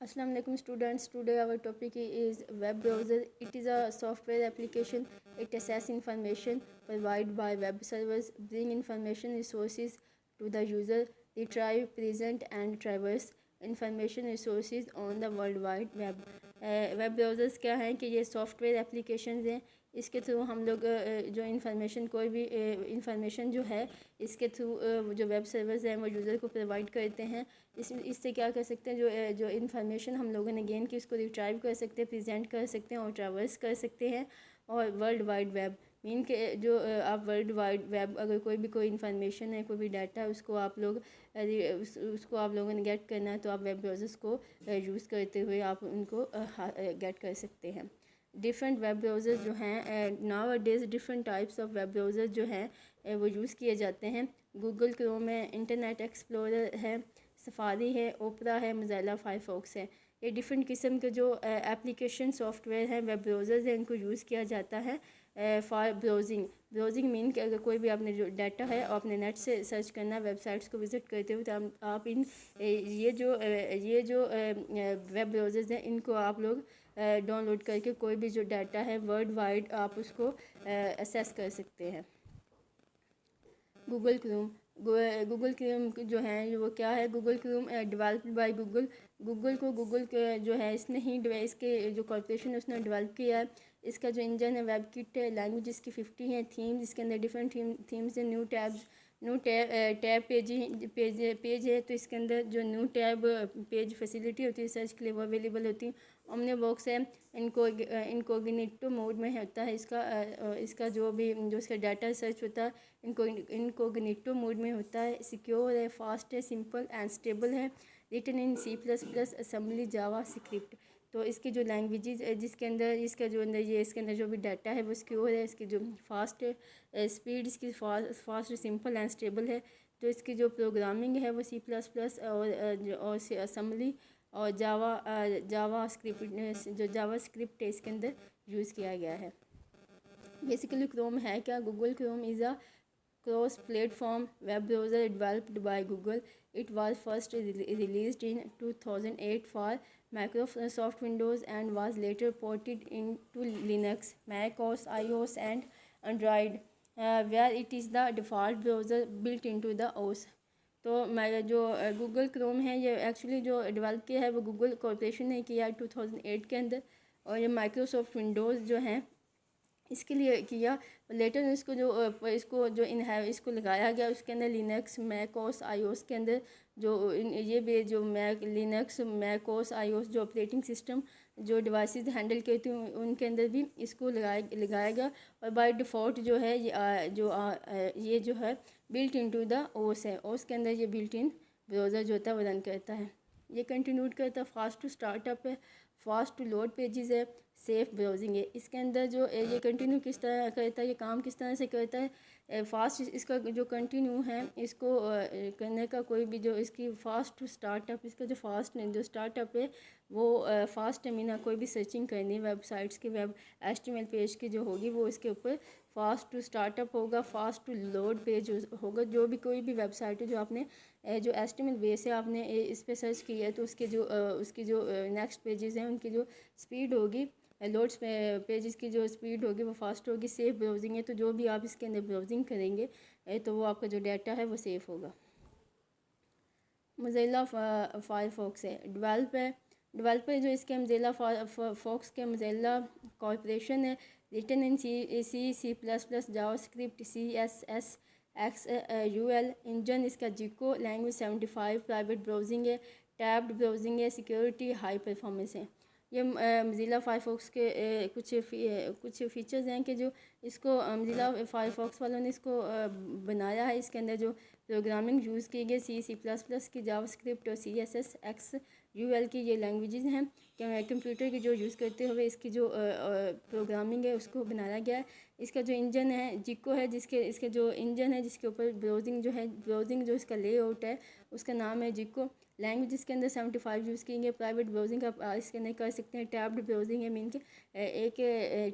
Assalamu alaikum students. Today our topic is web browser. It is a software application. It accesses information provided by web servers, bring information resources to the user, retrieve, present and traverse information resources on the world wide web. Web browsers क्या हैं कि ये software applications हैं। इसके through हम लोग जो information कोई भी इंफॉर्मेशन जो है इसके थ्रू जो वेब सर्वर्स हैं वो यूज़र को प्रोवाइड करते हैं। इससे क्या कर सकते हैं, जो इन्फॉर्मेशन हम लोगों ने गेन की उसको रिट्राइव कर सकते हैं, प्रेजेंट कर सकते हैं और ट्रैवर्स कर सकते हैं। और वर्ल्ड वाइड वेब मीन के जो आप वर्ल्ड वाइड वेब अगर कोई इन्फॉर्मेशन है, कोई भी डाटा है, उसको आप लोगों ने गेट करना है तो आप वेब ब्राउज़र्स को यूज़ करते हुए आप उनको गेट कर सकते हैं। डिफरेंट वेब ब्राउज़र्स जो हैं now a days different types of web browser जो हैं वो यूज़ किए जाते हैं। गूगल क्रोम है, इंटरनेट एक्सप्लोरर है, सफारी है, ओपरा है, मोज़िला फायरफॉक्स है। ये डिफरेंट किस्म के जो एप्लीकेशन सॉफ्टवेयर हैं, वेब ब्राउज़र्स हैं, इनको यूज़ किया जाता है फॉर ब्राउजिंग मीन कि अगर कोई भी आपने जो डाटा है और अपने नेट से सर्च करना, वेबसाइट्स को विज़िट करते हुए तो आप ये जो वेब ब्राउज़र्स हैं इनको आप लोग डाउनलोड करके कोई भी जो डाटा है वर्ल्ड वाइड आप उसको एक्सेस कर सकते हैं। गूगल क्रोम जो है वो क्या है, Google Chrome developed by Google जो है इसने ही इसके जो कॉर्पोरेशन है उसने डेवलप किया है। इसका जो इंजन है वेब किट है, लैंग्वेज की 50 हैं, थीम्स इसके अंदर डिफरेंट थीम्स हैं, न्यू टैब पेज है तो इसके अंदर जो न्यू टैब पेज फैसिलिटी होती है सर्च के लिए वो अवेलेबल होती है। ओमनी बॉक्स है, इनकोग्निटो मोड में होता है इसका जो इसका डाटा सर्च होता है इनकोग्निटो मोड में होता है। सिक्योर है, फास्ट है, सिंपल एंड स्टेबल है, written in C++, assembly, JavaScript. तो इसकी जो लैंग्वेजेस जिसके अंदर इसके अंदर जो भी डाटा है वो सिक्योर है, इसकी जो फास्ट स्पीड इसकी फास्ट सिंपल एंड स्टेबल है। तो इसकी जो प्रोग्रामिंग है वो C++ और असेंबली और जावा स्क्रिप्ट है इसके अंदर यूज़ किया गया है। बेसिकली क्रोम है क्या, Google Chrome is a cross platform web browser developed by Google. It was first released in 2008 for Microsoft Windows and was later ported into Linux, Mac OS, iOS and Android, where it is the default browser built into the OS. तो मैं जो Google Chrome है ये actually जो develop किया है वो Google corporation ने किया 2008 के अंदर, और ये माइक्रोसॉफ्ट विंडोज़ जो हैं इसके लिए किया। लेटर इसको लगाया गया उसके अंदर लिनक्स, मैक ओएस, आईओएस के अंदर जो लिनक्स, मैक ओएस, आईओएस जो ऑपरेटिंग सिस्टम जो डिवाइसेस हैंडल करती हैं उनके अंदर भी इसको लगाया गया। और बाय डिफ़ॉल्ट जो है ये जो है बिल्ट इनटू द ओएस है, ओएस के अंदर ये बिल्ट इन ब्राउज़र जो होता है वो रन करता है। ये कंटिन्यूड करता है, फास्ट टू स्टार्टअप है, फास्ट टू लोड पेजेस है, सेफ़ ब्राउजिंग है। इसके अंदर जो ये कंटिन्यू किस तरह करता है, ये काम किस तरह से करता है, फास्ट इसका जो कंटिन्यू है इसको करने का कोई भी जो इसकी फास्ट टू स्टार्टअप, इसका जो फास्ट जो स्टार्टअप है वो फास्ट है, मीना कोई भी सर्चिंग करनी वेबसाइट्स की, वेब HTML पेज की जो होगी वो इसके ऊपर फास्ट टू स्टार्टअप होगा, फास्ट टू लोड पेज होगा। जो भी कोई भी वेबसाइट है जो आपने जो HTML बेस है आपने इस पर सर्च किया है तो उसकी जो नेक्स्ट पेजेस हैं उनकी जो स्पीड होगी, लोड्स पेजेस की जो स्पीड होगी वो फास्ट होगी। सेफ़ ब्राउजिंग है तो जो भी आप इसके अंदर ब्राउजिंग करेंगे तो वो आपका जो डाटा है वो सेफ़ होगा। मोज़िला फायरफॉक्स है, डेवलपर जो इसके मोज़िला फायरफॉक्स के मोज़िला कॉर्पोरेशन है, written in C++, JavaScript, CSS, XUL। Engine इसका जिको, लैंग्वेज 75, प्राइवेट ब्राउजिंग है, टैब्ड ब्राउजिंग है, सिक्योरिटी, हाई परफॉर्मेंस है। ये मोज़िला फायरफॉक्स के कुछ फीचर्स हैं कि जो इसको मोज़िला फायरफॉक्स वालों ने इसको बनाया है। इसके अंदर जो प्रोग्रामिंग यूज़ की गई C++ की, जावास्क्रिप्ट और CSS, XUL की ये लैंग्वेजेस हैं कंप्यूटर की जो यूज़ करते हुए इसकी जो प्रोग्रामिंग है उसको बनाया गया है। इसका जो इंजन है जिको है, इसके जो इंजन है जिसके ऊपर ब्राउजिंग जो इसका लेआउट है उसका नाम है जिको। लैंग्वेज इसके अंदर 75 यूज़ की गई। प्राइवेट ब्राउजिंग आप इसके अंदर कर सकते हैं। टैब्ड ब्राउजिंग है, मीन के एक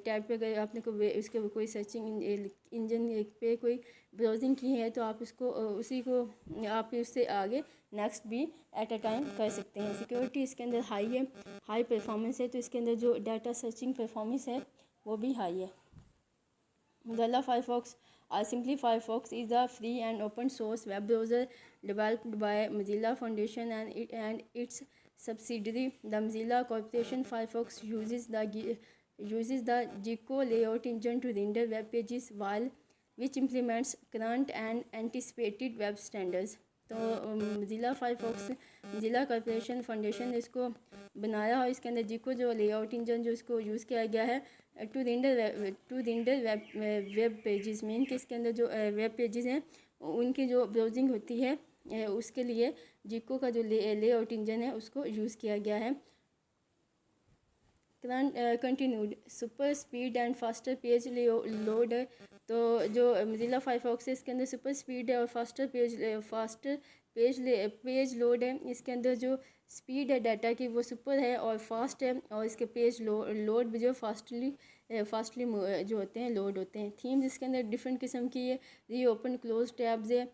टैब पे अगर आपने उसके कोई सर्चिंग इंजन पे कोई ब्राउजिंग की है तो आप उससे आगे नेक्स्ट भी एट अ टाइम कर सकते हैं। सिक्योरिटी इसके अंदर हाई है, हाई परफॉर्मेंस है, तो इसके अंदर जो डाटा सर्चिंग परफॉर्मेंस है वो भी हाई है। Mozilla Firefox simply Firefox is a free and open source web browser developed by Mozilla Foundation and its subsidiary, the Mozilla Corporation. Firefox uses the Gecko layout engine to render web pages, which implements current and anticipated web standards. तो Mozilla Firefox Mozilla Corporation foundation ने इसको बनाया और इसके अंदर जिको जो layout engine जो इसको यूज़ किया गया है to render web pages mean कि इसके अंदर जो वेब पेजेस हैं उनकी जो ब्राउजिंग होती है उसके लिए जिको का जो लेआउट इंजन है उसको यूज़ किया गया है। Continued super speed and faster page load है। तो जो Mozilla Firefox है इसके अंदर सुपर स्पीड है और फास्टर पेज लोड है। इसके अंदर जो स्पीड है डाटा की वो सुपर है और फास्ट है, और इसके पेज लोड भी जो फास्टली जो होते हैं लोड होते हैं। थीम्स इसके अंदर डिफरेंट किस्म की है। री ओपन क्लोज टैब्स है।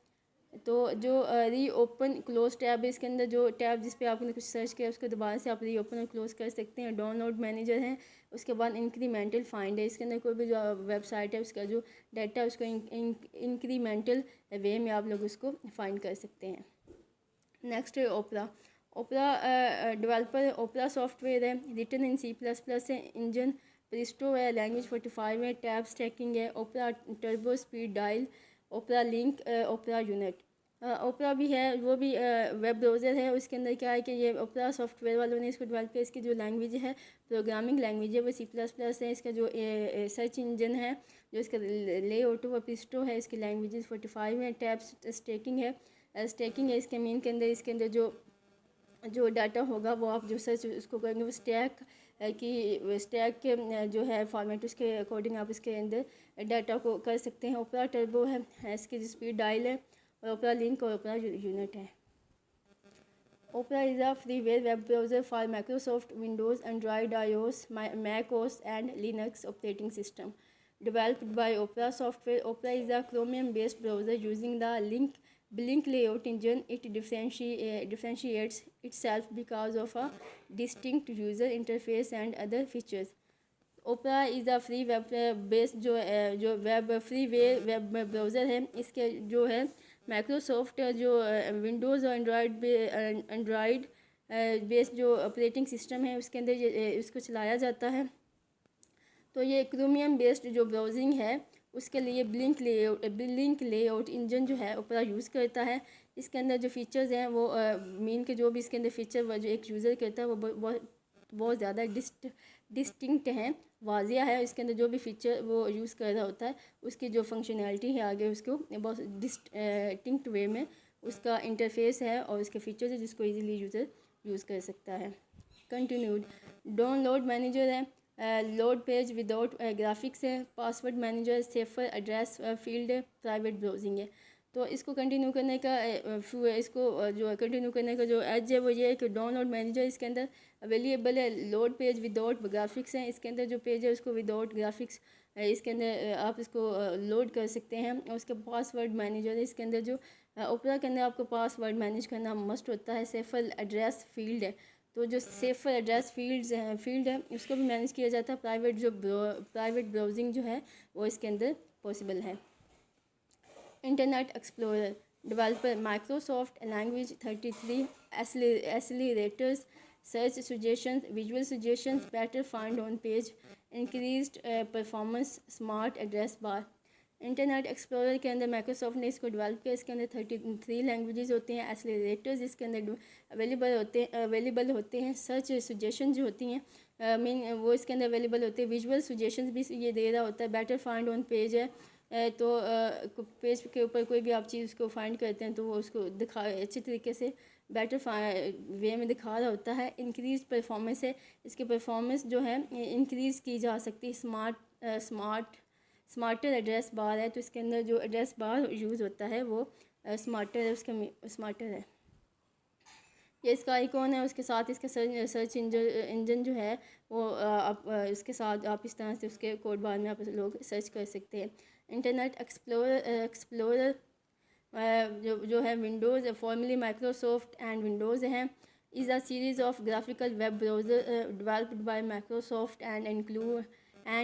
तो जो री ओपन क्लोज टैब है इसके अंदर जो टैब जिस पे आपने कुछ सर्च किया उसको दोबारा से आप री ओपन और क्लोज कर सकते हैं। डाउनलोड मैनेजर है। उसके बाद इंक्रीमेंटल फाइंड है। इसके अंदर कोई भी जो वेबसाइट है उसका जो डाटा है उसको इंक्रीमेंटल वे में आप लोग उसको फाइंड कर सकते हैं। नेक्स्ट है ओपरा डेवलपर ओपरा सॉफ्टवेयर है, रिटन इन C++ है, इंजन प्रिस्टो है, लैंग्वेज 45 है, टैब स्टैकिंग है, ओपरा टर्बो स्पीड डायल, ओपरा लिंक, ओपरा यूनिट। ओपरा भी है वो भी वेब ब्राउज़र है। उसके अंदर क्या है कि ये ओपरा सॉफ्टवेयर वालों ने इसको डेवलप किया। इसकी जो लैंग्वेज है प्रोग्रामिंग लैंग्वेज है वो C++ है। इसका जो सर्च इंजन है जो इसका लेआउट वो प्रिस्टो है। इसकी लैंग्वेजेस 45 है। टैब स्टैकिंग है इसके मीन के अंदर। इसके अंदर जो डाटा होगा वो आप जो सर्च उसको करेंगे वो स्टैक के जो है फॉर्मेट उसके अकॉर्डिंग आप इसके अंदर डाटा को कर सकते हैं। ओपरा टर्बो है, इसकी स्पीड डायल है, और ओपरा लिंक और ओपरा यूनिट है। Opera is a freeware web browser for Microsoft Windows, Android, iOS, Mac OS and Linux operating system. Developed by Opera Software, Opera is a Chromium-based browser using the Blink layout engine. It differentiates itself because of a distinct user interface and other features. Opera is a free web based जो web freeware web browser है। इसके जो है Microsoft जो Windows और Android based जो operating system है उसके अंदर उसको चलाया जाता है। तो ये क्रोमियम बेस्ड जो ब्राउजिंग है उसके लिए ब्लिंक लेआउट इंजन जो है ओपरा यूज़ करता है। इसके अंदर जो फीचर्स हैं वो मीन के जो भी इसके अंदर फीचर जो एक यूज़र करता है वो बहुत ज़्यादा डिस्टिंक्ट हैं, वाजिया है। इसके अंदर जो भी फीचर वो यूज़ कर रहा होता है उसकी जो फंक्शनैलिटी है आगे उसको बहुत डिस्टिंक्ट वे में उसका इंटरफेस है और उसके फीचर्स है जिसको इजीली यूज़र यूज़ कर सकता है। कंटिन्यूड डाउनलोड मैनेजर है, लोड पेज विदाउट ग्राफिक्स है, password manager, safer address field है, प्राइवेट ब्राउजिंग है। तो इसको कंटिन्यू करने का जो एज है वो ये है कि डाउनलोड मैनेजर इसके अंदर अवेलेबल है। लोड पेज विदाउट ग्राफिक्स है। इसके अंदर जो पेज है उसको विदाउट ग्राफिक्स इसके अंदर आप इसको लोड कर सकते हैं। और उसके पासवर्ड मैनेजर है। इसके अंदर जो ओपरा के अंदर आपको पासवर्ड मैनेज करना मस्ट होता है। सेफर एड्रेस फील्ड है, तो जो सेफर एड्रेस फील्ड है उसको भी मैनेज किया जाता है। प्राइवेट ब्राउजिंग जो है वो इसके अंदर पॉसिबल है। Internet explorer developer Microsoft language 33 accelerators, search suggestions, visual suggestions, better find on page, increased performance, smart address bar. Internet explorer के अंदर माइक्रोसॉफ्ट ने इसको डेवलप किया। इसके अंदर 33 लैंग्वेजेस होती हैं। एक्सेलरेटर्स इसके अंदर अवेलेबल होते हैं। सर्च सजेशन जो होती हैं मीन वो इसके अंदर अवेलेबल होते हैं। विजुअल सजेशंस भी ये दे रहा होता है। बेटर फाइंड ऑन पेज है, तो पेज के ऊपर कोई भी आप चीज़ को फाइंड करते हैं तो वो उसको अच्छे तरीके से बेटर वे में दिखा रहा होता है। इंक्रीज परफॉर्मेंस है, इसकी परफॉर्मेंस जो है इंक्रीज़ की जा सकती है। स्मार्टर एड्रेस बार है, तो इसके अंदर जो एड्रेस बार यूज़ होता है वो स्मार्टर है। ये इसका आइकॉन है, उसके साथ इसका सर्च इंजन जो है वो आप इसके साथ आप इस तरह से उसके कोड बार में आप लोग सर्च कर सकते हैं। इंटरनेट एक्सप्लोरर जो है Windows formally Microsoft and Windows हैं is a series of graphical web browser developed by Microsoft and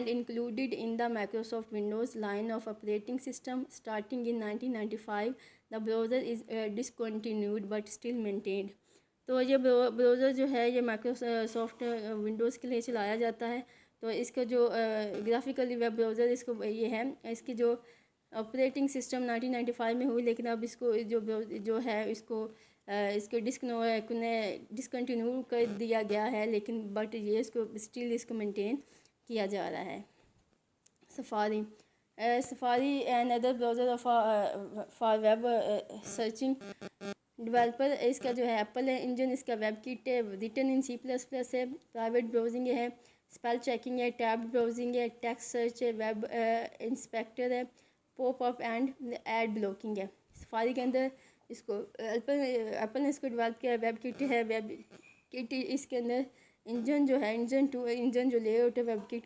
included in the Microsoft Windows line of operating system starting in 1995. The browser is discontinued but still maintained. तो ये browser जो है ये Microsoft Windows के लिए चलाया जाता है। तो इसका जो ग्राफिकली वेब ब्राउज़र इसको ये है, इसकी जो ऑपरेटिंग सिस्टम 1995 में हुई, लेकिन अब इसको जो है इसको डिसकंटिन्यू कर दिया गया है, लेकिन बट ये इसको मेंटेन किया जा रहा है। Safari and other browser for web searching developer. इसका जो है एप्पल है इंजन, इसका वेब किट है, रिटन इन C++ है, प्राइवेट ब्राउजिंग है, स्पेल चेकिंग है, टैब्ड ब्राउजिंग है, टेक्स्ट सर्च है, वेब इंस्पेक्टर है, pop up and ad blocking है। सफारी के अंदर इसको एप्पल ने इसको डेवलप किया है। वेब किट है, वेब किट इसके अंदर इंजन जो है इंजन जो लेआउट है वेब किट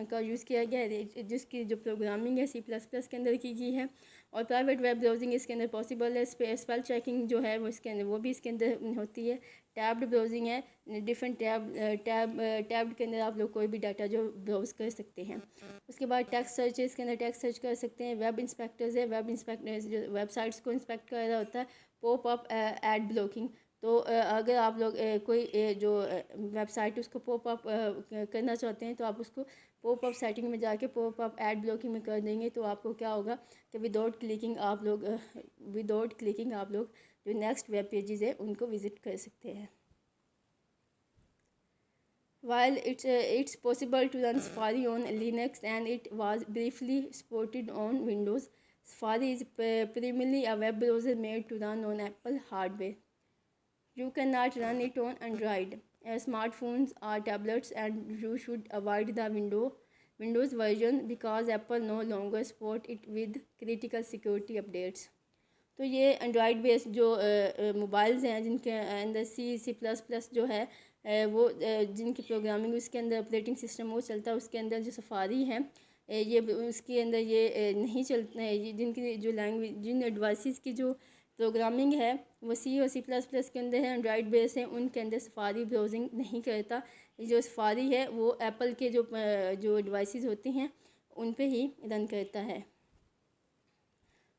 का यूज़ किया गया है, जिसकी जो प्रोग्रामिंग है C++ के अंदर की गई है। और प्राइवेट वेब ब्राउजिंग इसके अंदर पॉसिबल है। स्पेल चेकिंग जो है वो भी इसके अंदर होती है। टैब्ड ब्राउजिंग है, डिफरेंट टैब के अंदर आप लोग कोई भी डाटा जो ब्राउज़ कर सकते हैं। उसके बाद टेक्स्ट सर्च है, इसके अंदर टेक्स्ट सर्च कर सकते हैं। वेब इंस्पेक्टर्स है, वेब इंस्पेक्टर्स जो वेबसाइट्स को इंस्पेक्ट कर रहा होता है। पॉप अप एड ब्लॉकिंग, तो अगर आप लोग कोई जो वेबसाइट उसको पॉप अप करना चाहते हैं तो आप उसको पॉप अप सेटिंग में जाके पॉप अप एड ब्लॉकिंग में कर देंगे, तो आपको क्या होगा कि विदाउट क्लिकिंग आप लोग जो नेक्स्ट वेब पेजेस है उनको विज़िट कर सकते हैं। While it's possible to run Safari on Linux and it was briefly supported on Windows, Safari is primarily a web browser made to run on Apple hardware. You cannot run it on Android, smartphones or tablets, and you should avoid the Windows version because Apple no longer support it with critical security updates. तो ये Android based जो mobiles हैं जिनके अंदर C++ जो है वो जिनकी प्रोग्रामिंग उसके अंदर ऑपरेटिंग सिस्टम वो चलता है, उसके अंदर जो सफारी है ये उसके अंदर ये नहीं चलते हैं। जिनकी जो लैंग्वेज जिन डिवाइसेस की जो प्रोग्रामिंग है वो C और C++ के अंदर है, एंड्रॉयड बेस है, उनके अंदर सफारी ब्राउजिंग नहीं करता। जो सफारी है वो एप्पल के जो डिवाइसेस होती हैं उन पे ही रन करता है।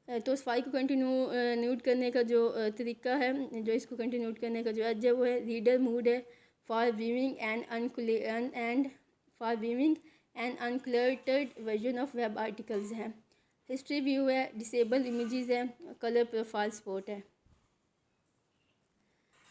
तो सफारी को कंटिन्यूट करने का जो तरीका है, जो इसको कंटिन्यूट करने का जो एज है वो है रीडर मोड है, for viewing and uncluttered version of web articles है। हिस्ट्री व्यू है, डिसेबल इमेजेस है, कलर प्रोफाइल सपोर्ट है।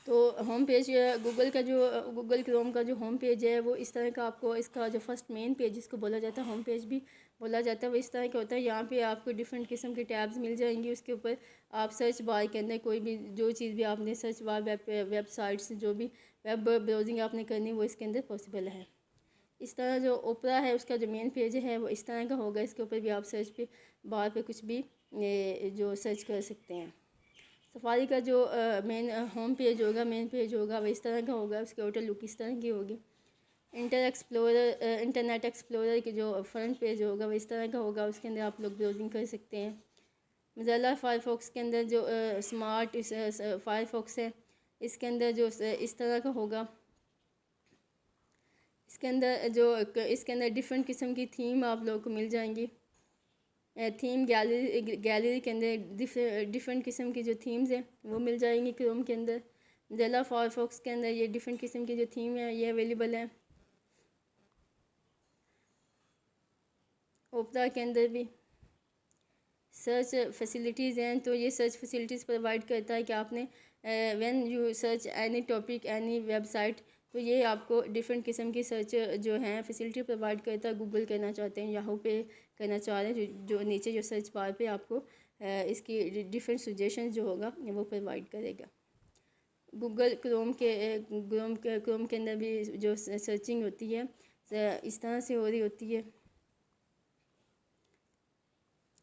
तो होम पेज गूगल क्रोम का जो होम पेज है वो इस तरह का, आपको इसका जो फर्स्ट मेन पेज जिसको बोला जाता है होम पेज भी बोला जाता है वो इस तरह का होता है। यहाँ पे आपको डिफरेंट किस्म के टैब्स मिल जाएंगी। उसके ऊपर आप सर्च बार के अंदर कोई भी जो चीज़ भी आपने सर्च बार वेबसाइट्स जो भी वेब ब्राउजिंग आपने करनी वो इसके अंदर पॉसिबल है। इस तरह जो ओपरा है उसका जो मेन पेज है वो इस तरह का होगा। इसके ऊपर भी आप सर्च पे बार पे कुछ भी जो सर्च कर सकते हैं। सफारी का जो मेन मेन पेज होगा वो इस तरह का होगा। उसकी आउटर लुक इस तरह की होगी। इंटरनेट एक्सप्लोरर की जो फ्रंट पेज होगा वो इस तरह का होगा। उसके अंदर आप लोग ब्राउजिंग कर सकते हैं। मोज़िला फायरफॉक्स के अंदर जो स्मार्ट फायरफॉक्स है इसके अंदर जो इस तरह का होगा। इसके अंदर डिफरेंट किस्म की थीम आप लोगों को मिल जाएंगी। थीम गैलरी के अंदर डिफरेंट किस्म की जो थीम्स हैं वो मिल जाएंगी क्रोम के अंदर। मोज़िला फायरफॉक्स के अंदर ये डिफरेंट किस्म की जो थीम है ये अवेलेबल है। ओपरा के अंदर भी सर्च फैसिलिटीज़ हैं, तो ये सर्च फैसिलिटीज़ प्रोवाइड करता है कि आपने when you search any topic any website, तो ये आपको डिफरेंट किस्म की सर्च जो हैं फैसिलिटी प्रोवाइड करता है। गूगल करना चाहते हैं, याहू पे करना चाह रहे हैं, जो नीचे जो सर्च बार पे आपको इसकी डिफरेंट सजेशन जो होगा वो प्रोवाइड करेगा। गूगल क्रोम के अंदर भी जो सर्चिंग होती है इस तरह से हो रही होती है।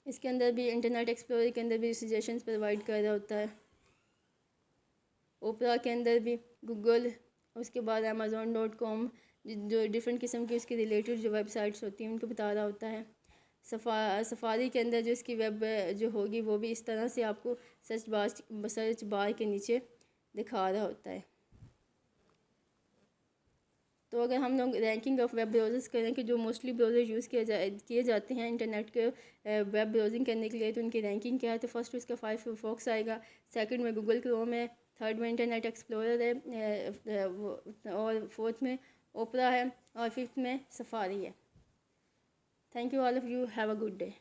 इसके अंदर भी इंटरनेट एक्सप्लोरर के अंदर भी सजेशंस प्रोवाइड कर रहा होता है। ओपरा के अंदर भी गूगल, उसके बाद Amazon.com जो डिफरेंट किस्म की उसकी रिलेटेड जो वेबसाइट्स होती हैं उनको बता रहा होता है। सफारी के अंदर जो इसकी वेब जो होगी वो भी इस तरह से आपको सर्च बार के नीचे दिखा रहा होता है। तो अगर हम लोग रैंकिंग ऑफ वेब ब्राउज़र्स करें कि जो मोस्टली ब्राउज़र यूज़ किए जाते हैं इंटरनेट के वेब ब्राउजिंग करने के लिए, तो उनकी रैंकिंग क्या है? तो फर्स्ट उसका फायरफॉक्स आएगा, सेकंड में गूगल क्रोम है, थर्ड में इंटरनेट एक्सप्लोरर है, और फोर्थ में ओपरा है, और फिफ्थ में सफारी है। Thank you all of you, have a good day.